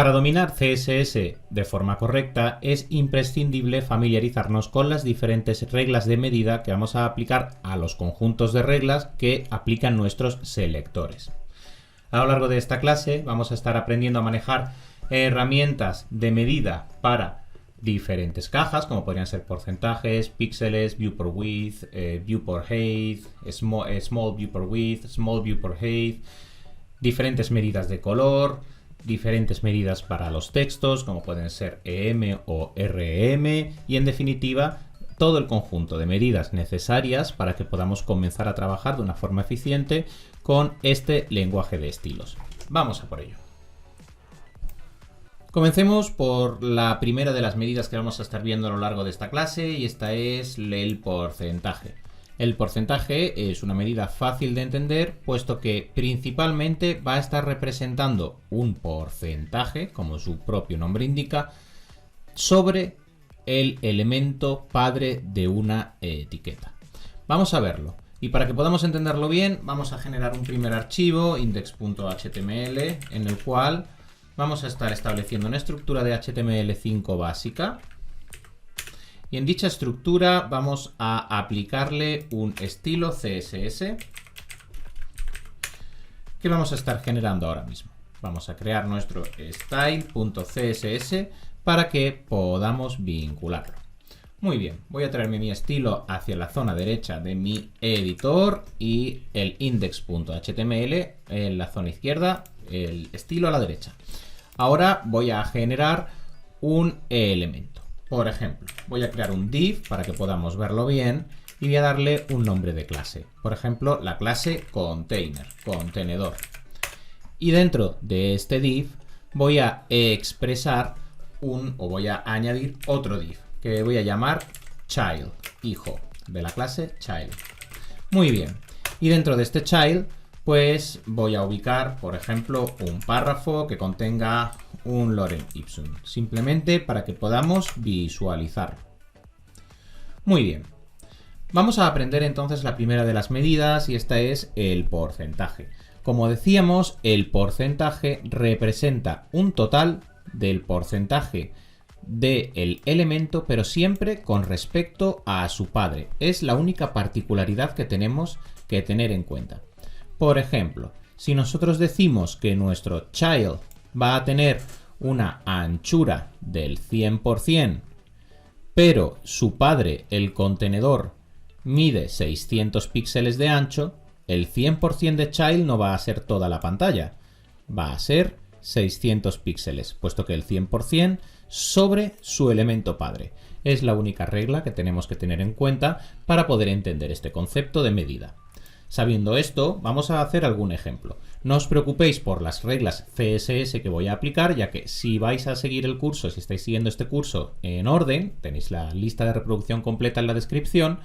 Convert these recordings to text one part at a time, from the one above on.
Para dominar CSS de forma correcta es imprescindible familiarizarnos con las diferentes reglas de medida que vamos a aplicar a los conjuntos de reglas que aplican nuestros selectores. A lo largo de esta clase vamos a estar aprendiendo a manejar herramientas de medida para diferentes cajas, como podrían ser porcentajes, píxeles, view por width, view por height, small view por width, small view por height, diferentes medidas de color, diferentes medidas para los textos, como pueden ser EM o REM, y en definitiva todo el conjunto de medidas necesarias para que podamos comenzar a trabajar de una forma eficiente con este lenguaje de estilos. Vamos a por ello. Comencemos por la primera de las medidas que vamos a estar viendo a lo largo de esta clase, y esta es el porcentaje. El porcentaje es una medida fácil de entender, puesto que principalmente va a estar representando un porcentaje, como su propio nombre indica, sobre el elemento padre de una etiqueta. Vamos a verlo. Y para que podamos entenderlo bien, vamos a generar un primer archivo, index.html, en el cual vamos a estar estableciendo una estructura de HTML5 básica. Y en dicha estructura vamos a aplicarle un estilo CSS que vamos a estar generando ahora mismo. Vamos a crear nuestro style.css para que podamos vincularlo. Muy bien, voy a traerme mi estilo hacia la zona derecha de mi editor y el index.html en la zona izquierda, el estilo a la derecha. Ahora voy a generar un elemento. Por ejemplo, voy a crear un div para que podamos verlo bien y voy a darle un nombre de clase. Por ejemplo, la clase container, contenedor. Y dentro de este div voy a expresar voy a añadir otro div que voy a llamar child, hijo, de la clase child. Muy bien. Y dentro de este child, pues voy a ubicar, por ejemplo, un párrafo que contenga un lorem ipsum, simplemente para que podamos visualizarlo. Muy bien. Vamos a aprender entonces la primera de las medidas, y esta es el porcentaje. Como decíamos, el porcentaje representa un total del porcentaje del elemento, pero siempre con respecto a su padre. Es la única particularidad que tenemos que tener en cuenta. Por ejemplo, si nosotros decimos que nuestro child va a tener una anchura del 100%, pero su padre, el contenedor, mide 600 píxeles de ancho, el 100% de child no va a ser toda la pantalla, va a ser 600 píxeles, puesto que el 100% sobre su elemento padre. Es la única regla que tenemos que tener en cuenta para poder entender este concepto de medida. Sabiendo esto, vamos a hacer algún ejemplo. No os preocupéis por las reglas CSS que voy a aplicar, ya que si vais a seguir el curso, si estáis siguiendo este curso en orden, tenéis la lista de reproducción completa en la descripción,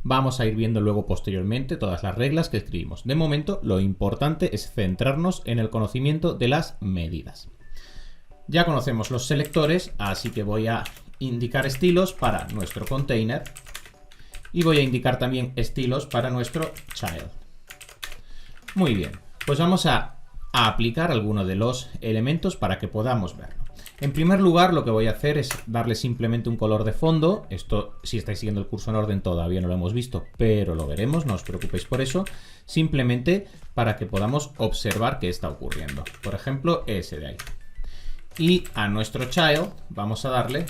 vamos a ir viendo luego posteriormente todas las reglas que escribimos. De momento, lo importante es centrarnos en el conocimiento de las medidas. Ya conocemos los selectores, así que voy a indicar estilos para nuestro container. Y voy a indicar también estilos para nuestro child. Muy bien, pues vamos a aplicar alguno de los elementos para que podamos verlo. En primer lugar, lo que voy a hacer es darle simplemente un color de fondo. Esto, si estáis siguiendo el curso en orden, todavía no lo hemos visto, pero lo veremos, no os preocupéis por eso. Simplemente para que podamos observar qué está ocurriendo. Por ejemplo, ese de ahí. Y a nuestro child vamos a darle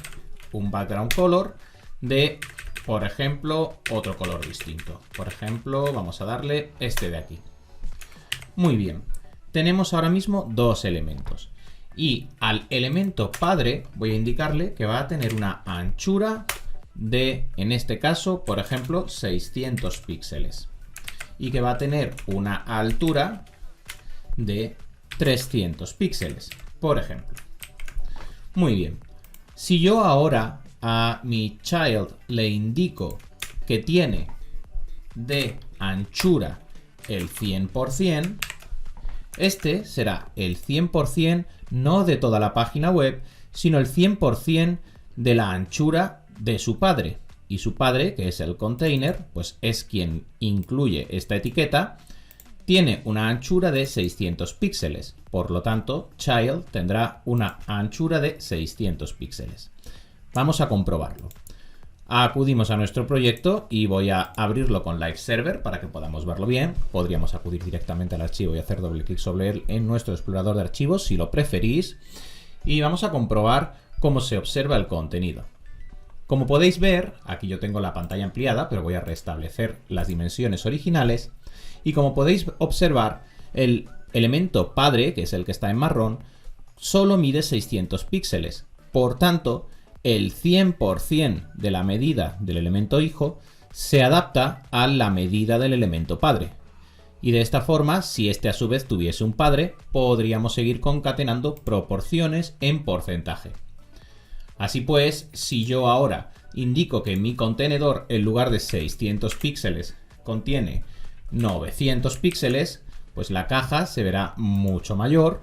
un background color de, por ejemplo, otro color distinto. Por ejemplo, vamos a darle este de aquí. Muy bien. Tenemos ahora mismo dos elementos. Y al elemento padre voy a indicarle que va a tener una anchura de, en este caso, por ejemplo, 600 píxeles. Y que va a tener una altura de 300 píxeles, por ejemplo. Muy bien. Si yo ahora a mi child le indico que tiene de anchura el 100%, este será el 100% no de toda la página web, sino el 100% de la anchura de su padre. Y su padre, que es el container, pues es quien incluye esta etiqueta, tiene una anchura de 600 píxeles. Por lo tanto, child tendrá una anchura de 600 píxeles. Vamos a comprobarlo. Acudimos a nuestro proyecto y voy a abrirlo con Live Server para que podamos verlo bien. Podríamos acudir directamente al archivo y hacer doble clic sobre él en nuestro explorador de archivos si lo preferís. Y vamos a comprobar cómo se observa el contenido. Como podéis ver, aquí yo tengo la pantalla ampliada, pero voy a restablecer las dimensiones originales. Y como podéis observar, el elemento padre, que es el que está en marrón, solo mide 600 píxeles. Por tanto, el 100% de la medida del elemento hijo se adapta a la medida del elemento padre. Y de esta forma, si este a su vez tuviese un padre, podríamos seguir concatenando proporciones en porcentaje. Así pues, si yo ahora indico que mi contenedor, en lugar de 600 píxeles, contiene 900 píxeles, pues la caja se verá mucho mayor,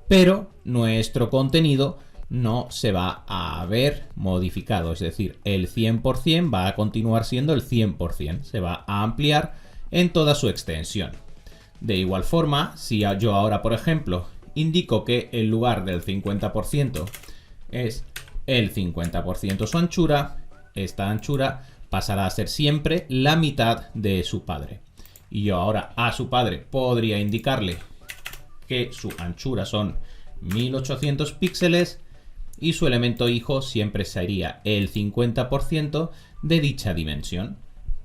pero nuestro contenido no se va a ver modificado, es decir, el 100% va a continuar siendo el 100%, se va a ampliar en toda su extensión. De igual forma, si yo ahora, por ejemplo, indico que en lugar del 50% es el 50% su anchura, esta anchura pasará a ser siempre la mitad de su padre. Y yo ahora a su padre podría indicarle que su anchura son 1800 píxeles y su elemento hijo siempre sería el 50% de dicha dimensión.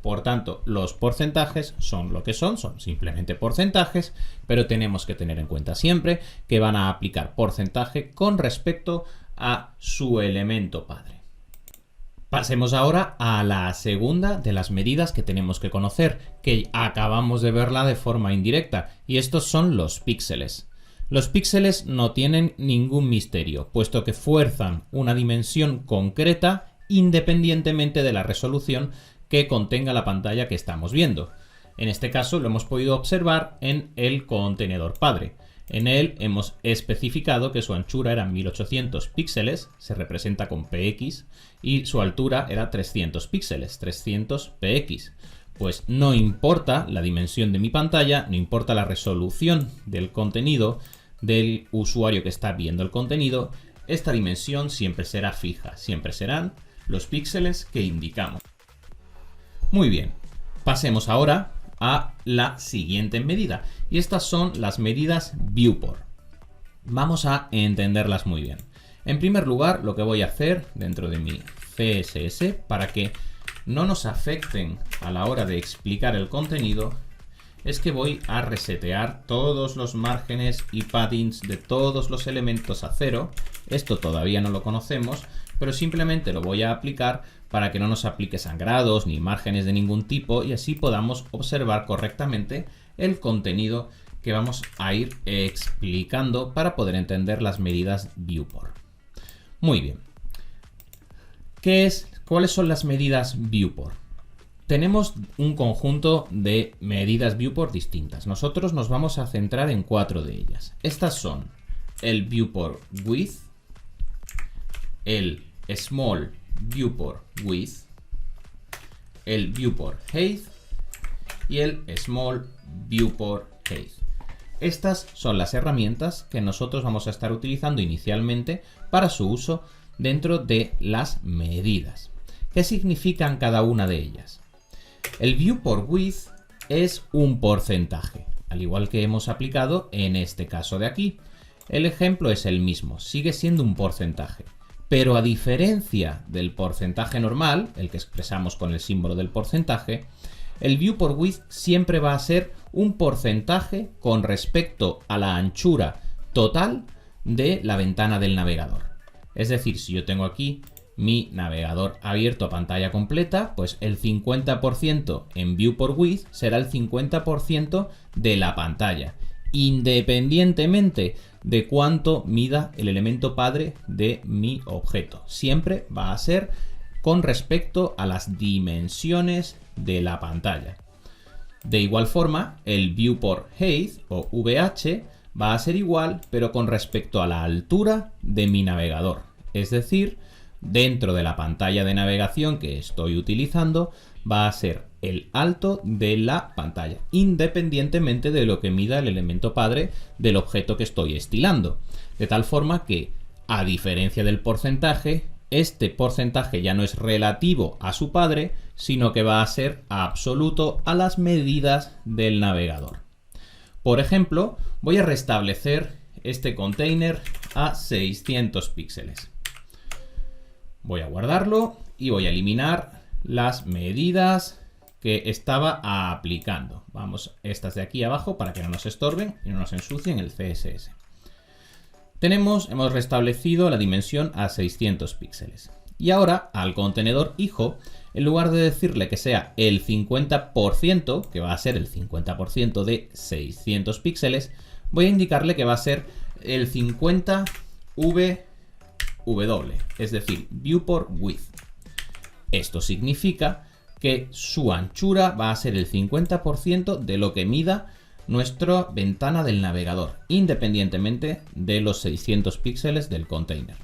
Por tanto, los porcentajes son lo que son simplemente porcentajes, pero tenemos que tener en cuenta siempre que van a aplicar porcentaje con respecto a su elemento padre. Pasemos ahora a la segunda de las medidas que tenemos que conocer, que acabamos de verla de forma indirecta, y estos son los píxeles. Los píxeles no tienen ningún misterio, puesto que fuerzan una dimensión concreta independientemente de la resolución que contenga la pantalla que estamos viendo. En este caso lo hemos podido observar en el contenedor padre. En él hemos especificado que su anchura era 1800 píxeles, se representa con px, y su altura era 300 píxeles, 300 px. Pues no importa la dimensión de mi pantalla, no importa la resolución del contenido del usuario que está viendo el contenido, esta dimensión siempre será fija, siempre serán los píxeles que indicamos. Muy bien, pasemos ahora a la siguiente medida, y estas son las medidas viewport. Vamos a entenderlas muy bien. En primer lugar, lo que voy a hacer dentro de mi CSS para que no nos afecten a la hora de explicar el contenido es que voy a resetear todos los márgenes y paddings de todos los elementos a 0. Esto todavía no lo conocemos, pero simplemente lo voy a aplicar para que no nos aplique sangrados ni márgenes de ningún tipo y así podamos observar correctamente el contenido que vamos a ir explicando para poder entender las medidas viewport. Muy bien. ¿Cuáles son las medidas viewport? Tenemos un conjunto de medidas viewport distintas. Nosotros nos vamos a centrar en 4 de ellas. Estas son el viewport width, el small viewport width, el viewport height y el small viewport height. Estas son las herramientas que nosotros vamos a estar utilizando inicialmente para su uso dentro de las medidas. ¿Qué significan cada una de ellas? El viewport width es un porcentaje, al igual que hemos aplicado en este caso de aquí. El ejemplo es el mismo, sigue siendo un porcentaje, pero a diferencia del porcentaje normal, el que expresamos con el símbolo del porcentaje, el viewport width siempre va a ser un porcentaje con respecto a la anchura total de la ventana del navegador. Es decir, si yo tengo aquí mi navegador abierto a pantalla completa, pues el 50% en viewport width será el 50% de la pantalla, independientemente de cuánto mida el elemento padre de mi objeto. Siempre va a ser con respecto a las dimensiones de la pantalla. De igual forma, el viewport height o VH va a ser igual, pero con respecto a la altura de mi navegador. Es decir, dentro de la pantalla de navegación que estoy utilizando, va a ser el alto de la pantalla, independientemente de lo que mida el elemento padre del objeto que estoy estilando. De tal forma que, a diferencia del porcentaje, este porcentaje ya no es relativo a su padre, sino que va a ser absoluto a las medidas del navegador. Por ejemplo, voy a restablecer este container a 600 píxeles. Voy a guardarlo y voy a eliminar las medidas que estaba aplicando. Vamos, estas de aquí abajo para que no nos estorben y no nos ensucien el CSS. Hemos restablecido la dimensión a 600 píxeles. Y ahora al contenedor hijo, en lugar de decirle que sea el 50%, que va a ser el 50% de 600 píxeles, voy a indicarle que va a ser el 50 VW, es decir, viewport width. Esto significa que su anchura va a ser el 50% de lo que mida nuestra ventana del navegador, independientemente de los 600 píxeles del container.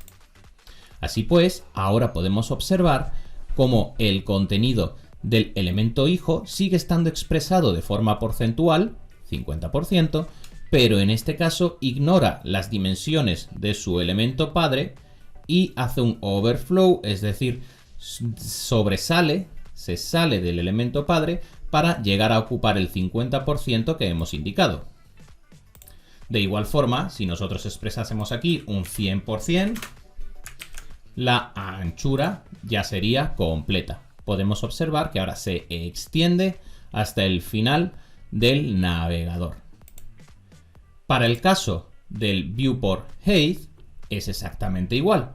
Así pues, ahora podemos observar cómo el contenido del elemento hijo sigue estando expresado de forma porcentual, 50%, pero en este caso ignora las dimensiones de su elemento padre y hace un overflow, es decir, se sale del elemento padre para llegar a ocupar el 50% que hemos indicado. De igual forma, si nosotros expresásemos aquí un 100%, la anchura ya sería completa. Podemos observar que ahora se extiende hasta el final del navegador. Para el caso del viewport height es exactamente igual.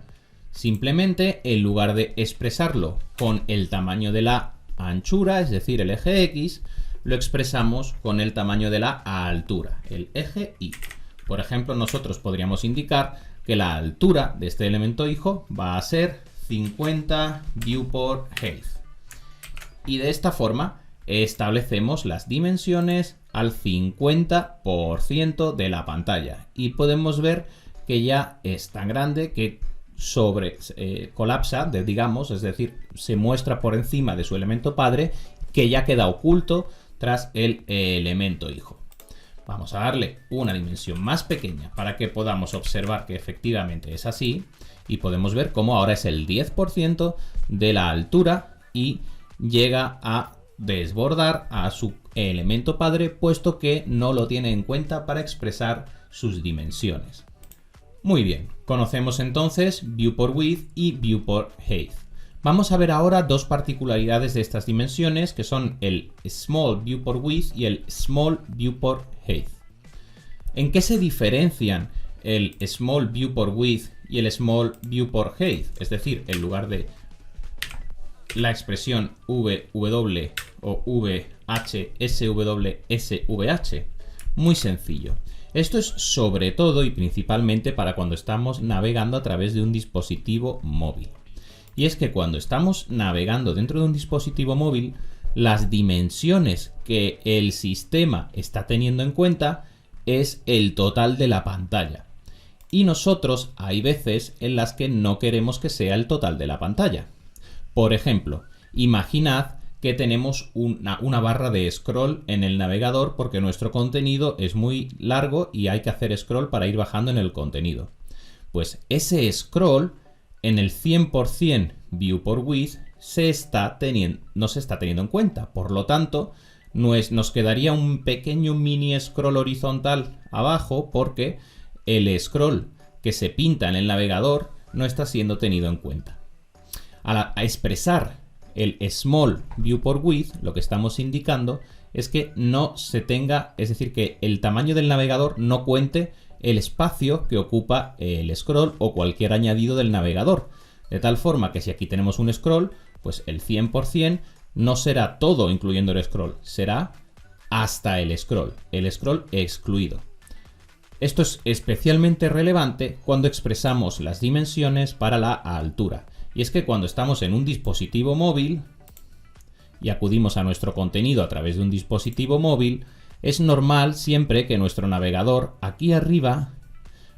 Simplemente, en lugar de expresarlo con el tamaño de la anchura, es decir, el eje X, lo expresamos con el tamaño de la altura, el eje Y. Por ejemplo, nosotros podríamos indicar que la altura de este elemento hijo va a ser 50 viewport height. Y de esta forma establecemos las dimensiones al 50% de la pantalla. Y podemos ver que ya es tan grande que colapsa, digamos, es decir, se muestra por encima de su elemento padre, que ya queda oculto tras el elemento hijo. Vamos a darle una dimensión más pequeña para que podamos observar que efectivamente es así, y podemos ver cómo ahora es el 10% de la altura y llega a desbordar a su elemento padre, puesto que no lo tiene en cuenta para expresar sus dimensiones. Muy bien, conocemos entonces viewport width y viewport height. Vamos a ver ahora dos particularidades de estas dimensiones, que son el small viewport width y el small viewport height. ¿En qué se diferencian el small viewport width y el small viewport height? Es decir, en lugar de la expresión VW o VH, SW, SVH. Muy sencillo. Esto es sobre todo y principalmente para cuando estamos navegando a través de un dispositivo móvil. Y es que cuando estamos navegando dentro de un dispositivo móvil, las dimensiones que el sistema está teniendo en cuenta es el total de la pantalla. Y nosotros hay veces en las que no queremos que sea el total de la pantalla. Por ejemplo, imaginad que tenemos una barra de scroll en el navegador porque nuestro contenido es muy largo y hay que hacer scroll para ir bajando en el contenido. Pues ese scroll en el 100% viewport width no se está teniendo en cuenta. Por lo tanto, nos quedaría un pequeño mini scroll horizontal abajo porque el scroll que se pinta en el navegador no está siendo tenido en cuenta. A expresar el small viewport width, lo que estamos indicando es que no se tenga, es decir, que el tamaño del navegador no cuente el espacio que ocupa el scroll o cualquier añadido del navegador. De tal forma que si aquí tenemos un scroll, pues el 100% no será todo incluyendo el scroll, será hasta el scroll excluido. Esto es especialmente relevante cuando expresamos las dimensiones para la altura. Y es que cuando estamos en un dispositivo móvil y acudimos a nuestro contenido a través de un dispositivo móvil, es normal siempre que nuestro navegador aquí arriba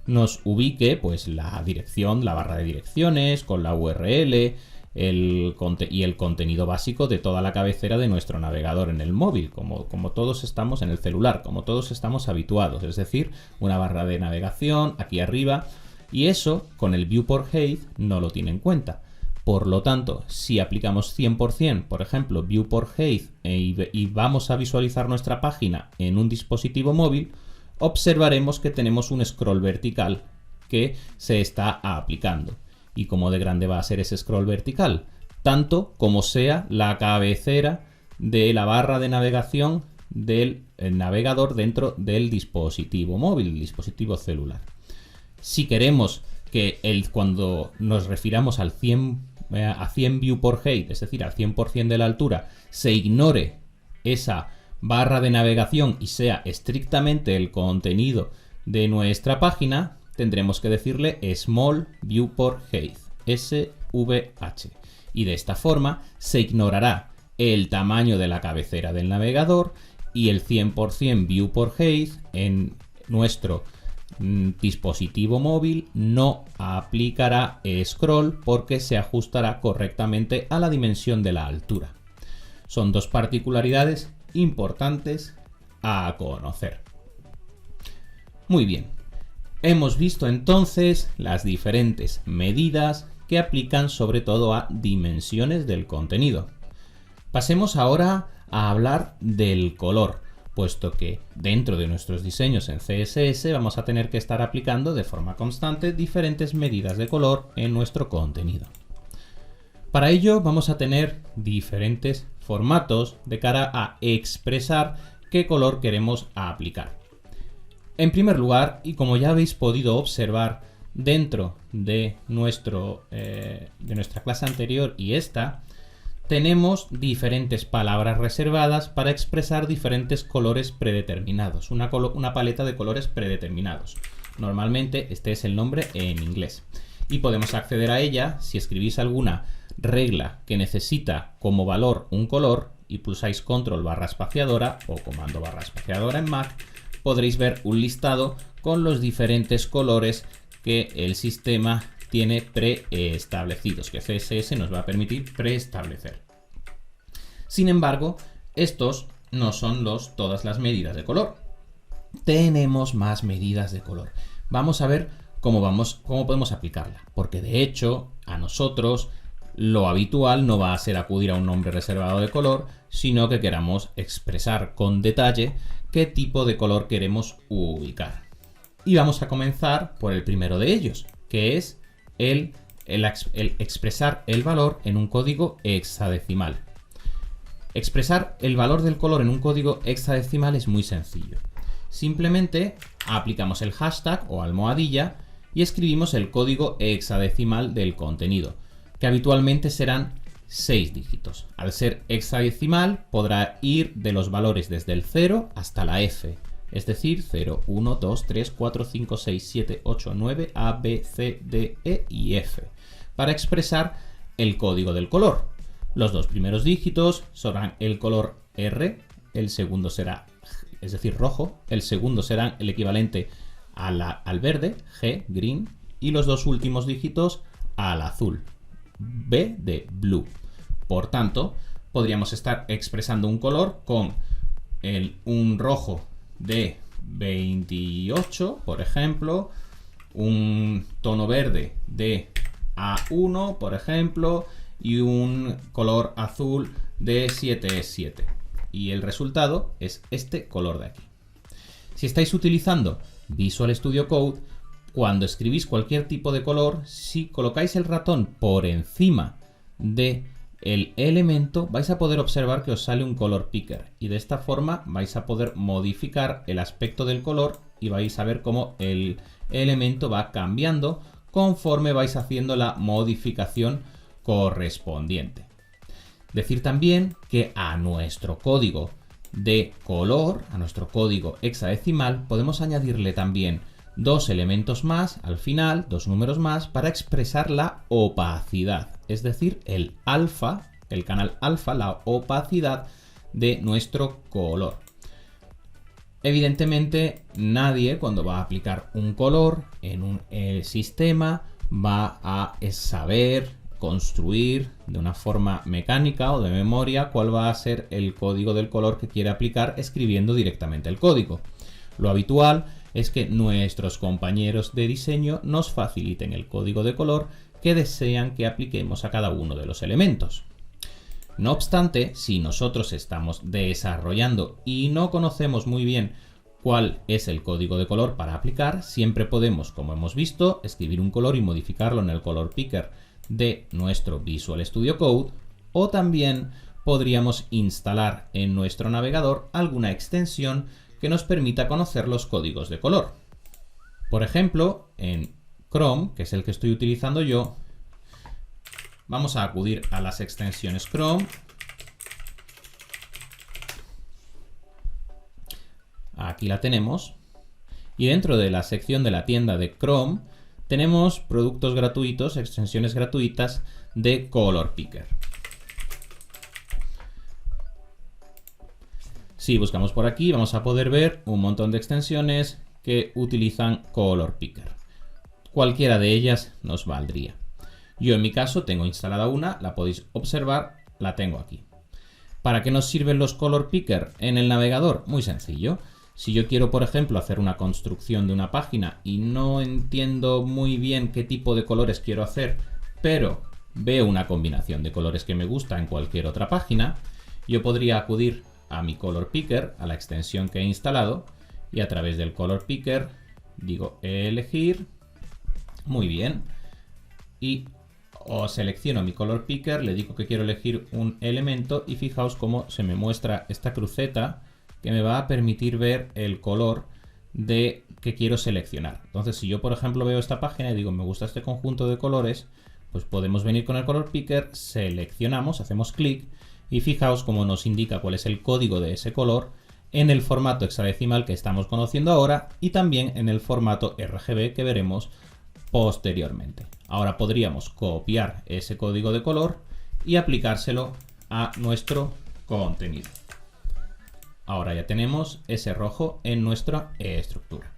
nos ubique pues la dirección, la barra de direcciones con la URL, y el contenido básico de toda la cabecera de nuestro navegador en el móvil, como todos estamos en el celular, como todos estamos habituados, es decir, una barra de navegación aquí arriba, y eso con el viewport height no lo tiene en cuenta. Por lo tanto, si aplicamos 100%, por ejemplo, viewport height y vamos a visualizar nuestra página en un dispositivo móvil, observaremos que tenemos un scroll vertical que se está aplicando. ¿Y cómo de grande va a ser ese scroll vertical? Tanto como sea la cabecera de la barra de navegación del navegador dentro del dispositivo móvil, el dispositivo celular. Si queremos que cuando nos refiramos a 100 viewport height, es decir, al 100% de la altura, se ignore esa barra de navegación y sea estrictamente el contenido de nuestra página, tendremos que decirle small viewport height, SVH. Y de esta forma se ignorará el tamaño de la cabecera del navegador y el 100% viewport height en nuestro dispositivo móvil no aplicará scroll porque se ajustará correctamente a la dimensión de la altura. Son dos particularidades importantes a conocer. Muy bien, hemos visto entonces las diferentes medidas que aplican sobre todo a dimensiones del contenido. Pasemos ahora a hablar del color, puesto que dentro de nuestros diseños en CSS vamos a tener que estar aplicando de forma constante diferentes medidas de color en nuestro contenido. Para ello vamos a tener diferentes formatos de cara a expresar qué color queremos aplicar. En primer lugar, y como ya habéis podido observar dentro de nuestra clase anterior y esta, tenemos diferentes palabras reservadas para expresar diferentes colores predeterminados, una paleta de colores predeterminados. Normalmente este es el nombre en inglés y podemos acceder a ella si escribís alguna regla que necesita como valor un color y pulsáis control barra espaciadora o comando barra espaciadora en Mac, podréis ver un listado con los diferentes colores que el sistema tiene preestablecidos, que CSS nos va a permitir preestablecer. Sin embargo, estos no son todas las medidas de color. Tenemos más medidas de color. Vamos a ver cómo podemos aplicarla, porque de hecho a nosotros lo habitual no va a ser acudir a un nombre reservado de color, sino que queramos expresar con detalle qué tipo de color queremos ubicar. Y vamos a comenzar por el primero de ellos, que es el expresar el valor en un código hexadecimal. Expresar el valor del color en un código hexadecimal es muy sencillo. Simplemente aplicamos el hashtag o almohadilla y escribimos el código hexadecimal del contenido, que habitualmente serán 6 dígitos. Al ser hexadecimal podrá ir de los valores desde el 0 hasta la F, es decir, 0, 1, 2, 3, 4, 5, 6, 7, 8, 9, A, B, C, D, E y F, para expresar el código del color. Los dos primeros dígitos serán el color R, el segundo será, es decir, rojo, el segundo será el equivalente al verde, G, green, y los dos últimos dígitos al azul, B de blue. Por tanto, podríamos estar expresando un color con un rojo de 28, por ejemplo, un tono verde de A1, por ejemplo, y un color azul de 7S7. Y el resultado es este color de aquí. Si estáis utilizando Visual Studio Code, cuando escribís cualquier tipo de color, si colocáis el ratón por encima del elemento, vais a poder observar que os sale un color picker. Y de esta forma vais a poder modificar el aspecto del color y vais a ver cómo el elemento va cambiando conforme vais haciendo la modificación correspondiente. Decir también que a nuestro código de color, a nuestro código hexadecimal, podemos añadirle también dos elementos más al final, dos números más, para expresar la opacidad, es decir, el alfa, el canal alfa, la opacidad de nuestro color. Evidentemente, nadie cuando va a aplicar un color en un sistema va a saber construir de una forma mecánica o de memoria cuál va a ser el código del color que quiere aplicar escribiendo directamente el código. Lo habitual es que nuestros compañeros de diseño nos faciliten el código de color que desean que apliquemos a cada uno de los elementos. No obstante, si nosotros estamos desarrollando y no conocemos muy bien cuál es el código de color para aplicar, siempre podemos, como hemos visto, escribir un color y modificarlo en el color picker de nuestro Visual Studio Code, o también podríamos instalar en nuestro navegador alguna extensión que nos permita conocer los códigos de color. Por ejemplo, en Chrome, que es el que estoy utilizando yo, vamos a acudir a las extensiones Chrome. Aquí la tenemos. Y dentro de la sección de la tienda de Chrome tenemos productos gratuitos, extensiones gratuitas de Color Picker. Si buscamos por aquí vamos a poder ver un montón de extensiones que utilizan Color Picker. Cualquiera de ellas nos valdría. Yo en mi caso tengo instalada una, la podéis observar, la tengo aquí. ¿Para qué nos sirven los Color Picker en el navegador? Muy sencillo. Si yo quiero, por ejemplo, hacer una construcción de una página y no entiendo muy bien qué tipo de colores quiero hacer, pero veo una combinación de colores que me gusta en cualquier otra página, yo podría acudir a mi Color Picker, a la extensión que he instalado, y a través del Color Picker digo elegir, muy bien, y selecciono mi Color Picker, le digo que quiero elegir un elemento y fijaos cómo se me muestra esta cruceta que me va a permitir ver el color que quiero seleccionar. Entonces, si yo, por ejemplo, veo esta página y digo me gusta este conjunto de colores, pues podemos venir con el Color Picker, seleccionamos, hacemos clic y fijaos cómo nos indica cuál es el código de ese color en el formato hexadecimal que estamos conociendo ahora y también en el formato RGB que veremos posteriormente. Ahora podríamos copiar ese código de color y aplicárselo a nuestro contenido. Ahora ya tenemos ese rojo en nuestra estructura.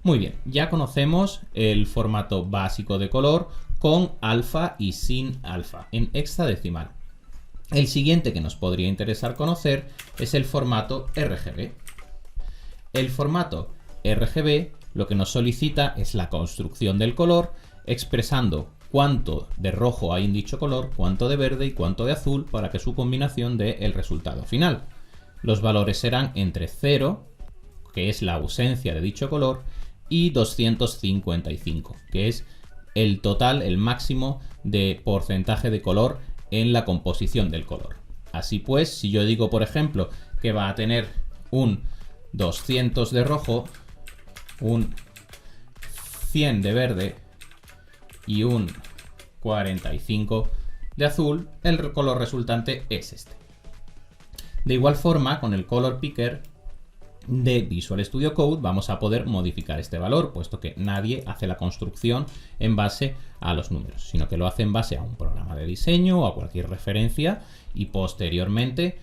Muy bien, ya conocemos el formato básico de color con alfa y sin alfa en hexadecimal. El siguiente que nos podría interesar conocer es el formato RGB. El formato RGB lo que nos solicita es la construcción del color expresando cuánto de rojo hay en dicho color, cuánto de verde y cuánto de azul para que su combinación dé el resultado final. Los valores serán entre 0, que es la ausencia de dicho color, y 255, que es el total, el máximo de porcentaje de color en la composición del color. Así pues, si yo digo, por ejemplo, que va a tener un 200 de rojo, un 100 de verde y un 45 de azul, el color resultante es este. De igual forma, con el Color Picker de Visual Studio Code vamos a poder modificar este valor, puesto que nadie hace la construcción en base a los números, sino que lo hace en base a un programa de diseño o a cualquier referencia y posteriormente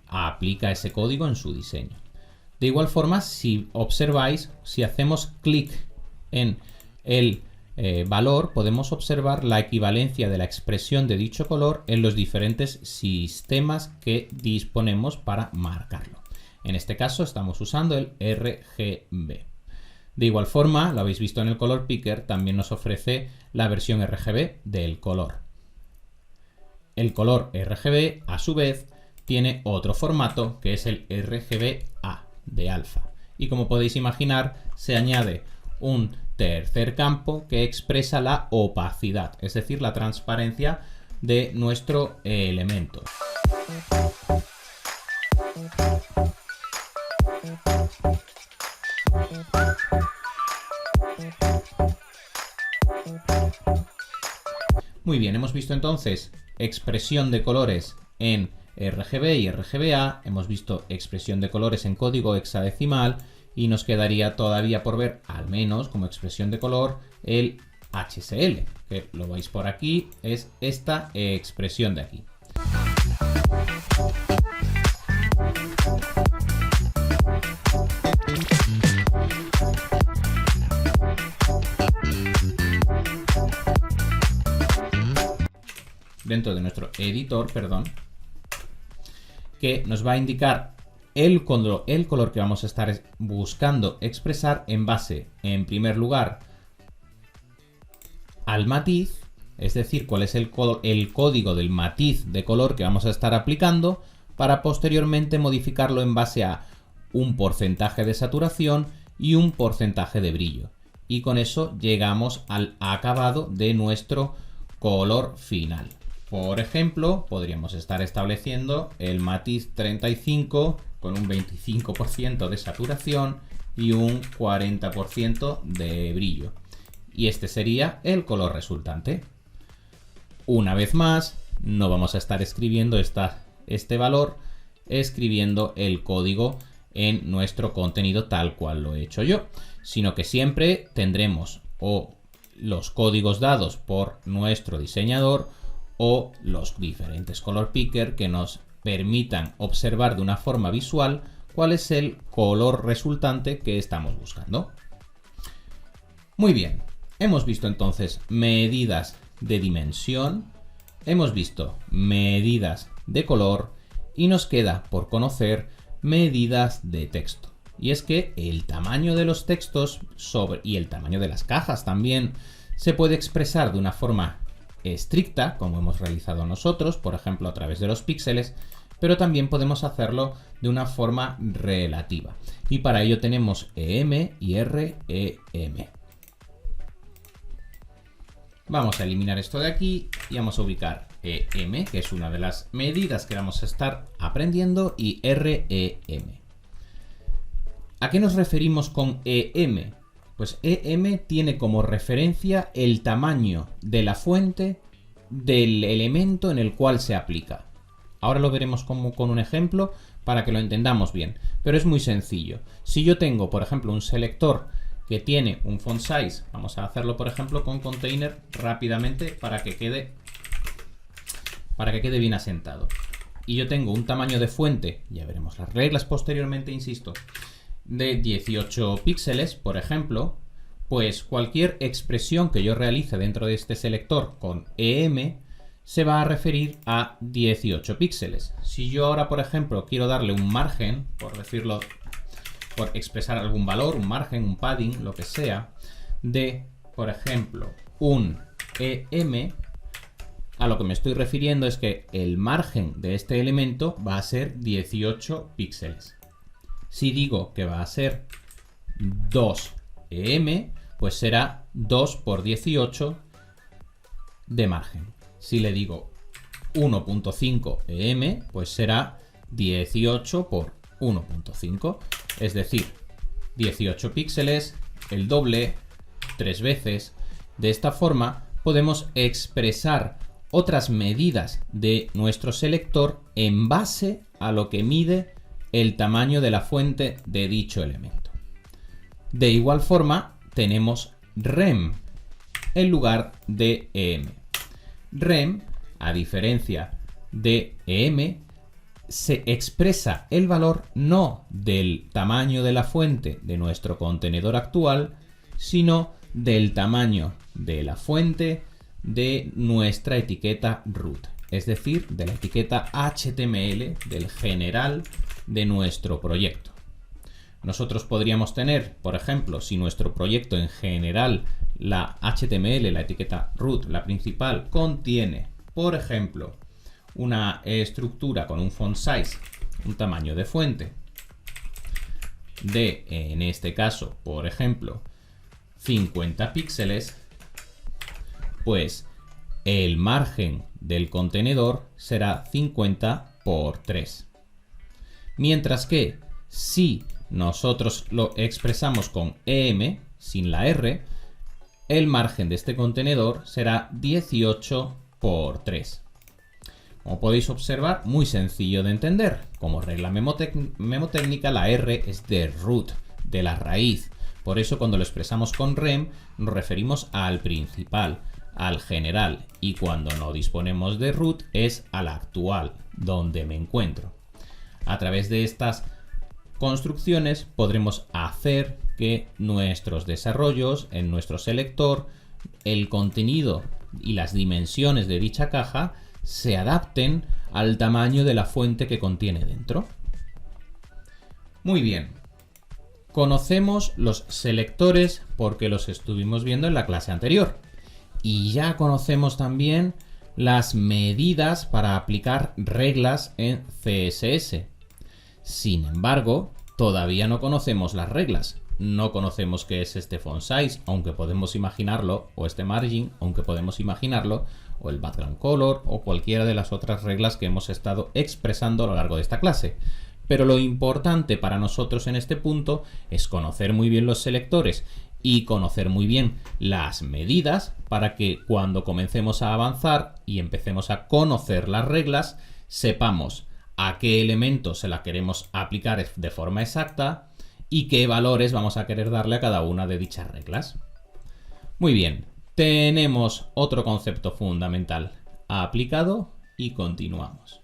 aplica ese código en su diseño. De igual forma, si observáis, si hacemos clic en el valor, podemos observar la equivalencia de la expresión de dicho color en los diferentes sistemas que disponemos para marcarlo. En este caso estamos usando el RGB. De igual forma, lo habéis visto en el Color Picker, también nos ofrece la versión RGB del color. El color RGB, a su vez, tiene otro formato que es el RGBA de alfa. Y como podéis imaginar, se añade un tercer campo que expresa la opacidad, es decir, la transparencia de nuestro elemento. Muy bien, hemos visto entonces expresión de colores en RGB y RGBA, hemos visto expresión de colores en código hexadecimal y nos quedaría todavía por ver, al menos como expresión de color, el HSL, que lo veis por aquí, es esta expresión de aquí. dentro de nuestro editor, perdón, que nos va a indicar el color que vamos a estar buscando expresar en base, en primer lugar, al matiz, es decir, cuál es el código del matiz de color que vamos a estar aplicando, para posteriormente modificarlo en base a un porcentaje de saturación y un porcentaje de brillo. Y con eso llegamos al acabado de nuestro color final. Por ejemplo, podríamos estar estableciendo el matiz 35 con un 25% de saturación y un 40% de brillo. Y este sería el color resultante. Una vez más, no vamos a estar escribiendo este valor, escribiendo el código en nuestro contenido tal cual lo he hecho yo, sino que siempre tendremos o los códigos dados por nuestro diseñador o los diferentes color picker que nos permitan observar de una forma visual cuál es el color resultante que estamos buscando. Muy bien, hemos visto entonces medidas de dimensión, hemos visto medidas de color y nos queda por conocer medidas de texto. Y es que el tamaño de los textos y el tamaño de las cajas también se puede expresar de una forma estricta, como hemos realizado nosotros, por ejemplo a través de los píxeles, pero también podemos hacerlo de una forma relativa. Y para ello tenemos EM y REM. Vamos a eliminar esto de aquí y vamos a ubicar EM, que es una de las medidas que vamos a estar aprendiendo, y REM. ¿A qué nos referimos con EM? Pues EM tiene como referencia el tamaño de la fuente del elemento en el cual se aplica. Ahora lo veremos con un ejemplo para que lo entendamos bien, pero es muy sencillo. Si yo tengo, por ejemplo, un selector que tiene un font size, vamos a hacerlo por ejemplo con container rápidamente para que quede bien asentado. Y yo tengo un tamaño de fuente, ya veremos las reglas posteriormente, insisto, de 18 píxeles, por ejemplo, pues cualquier expresión que yo realice dentro de este selector con EM se va a referir a 18 píxeles. Si yo ahora, por ejemplo, quiero darle un margen, por decirlo, por expresar algún valor, un margen, un padding, lo que sea, de, por ejemplo, un EM, a lo que me estoy refiriendo es que el margen de este elemento va a ser 18 píxeles. Si digo que va a ser 2 EM, pues será 2 por 18 de margen. Si le digo 1.5 EM, pues será 18 por 1.5, es decir, 18 píxeles, el doble, 3 veces. De esta forma podemos expresar otras medidas de nuestro selector en base a lo que mide el tamaño de la fuente de dicho elemento. De igual forma tenemos rem en lugar de EM. Rem, a diferencia de EM, se expresa el valor no del tamaño de la fuente de nuestro contenedor actual, sino del tamaño de la fuente de nuestra etiqueta root, es decir, de la etiqueta HTML del general de nuestro proyecto. Nosotros podríamos tener, por ejemplo, si nuestro proyecto en general, la HTML, la etiqueta root, la principal, contiene, por ejemplo, una estructura con un font size, un tamaño de fuente de, en este caso, por ejemplo, 50 píxeles, pues el margen del contenedor será 50 por 3. Mientras que si nosotros lo expresamos con EM, sin la R, el margen de este contenedor será 18 por 3. Como podéis observar, muy sencillo de entender. Como regla memotécnica, la R es de root, de la raíz. Por eso cuando lo expresamos con rem nos referimos al principal, al general, y cuando no disponemos de root es al actual, donde me encuentro. A través de estas construcciones podremos hacer que nuestros desarrollos en nuestro selector, el contenido y las dimensiones de dicha caja se adapten al tamaño de la fuente que contiene dentro. Muy bien. Conocemos los selectores porque los estuvimos viendo en la clase anterior. Y ya conocemos también las medidas para aplicar reglas en CSS. Sin embargo, todavía no conocemos las reglas. No conocemos qué es este font size, aunque podemos imaginarlo, o este margin, aunque podemos imaginarlo, o el background color, o cualquiera de las otras reglas que hemos estado expresando a lo largo de esta clase. Pero lo importante para nosotros en este punto es conocer muy bien los selectores y conocer muy bien las medidas para que cuando comencemos a avanzar y empecemos a conocer las reglas, sepamos a qué elementos se la queremos aplicar de forma exacta y qué valores vamos a querer darle a cada una de dichas reglas. Muy bien, tenemos otro concepto fundamental aplicado y continuamos.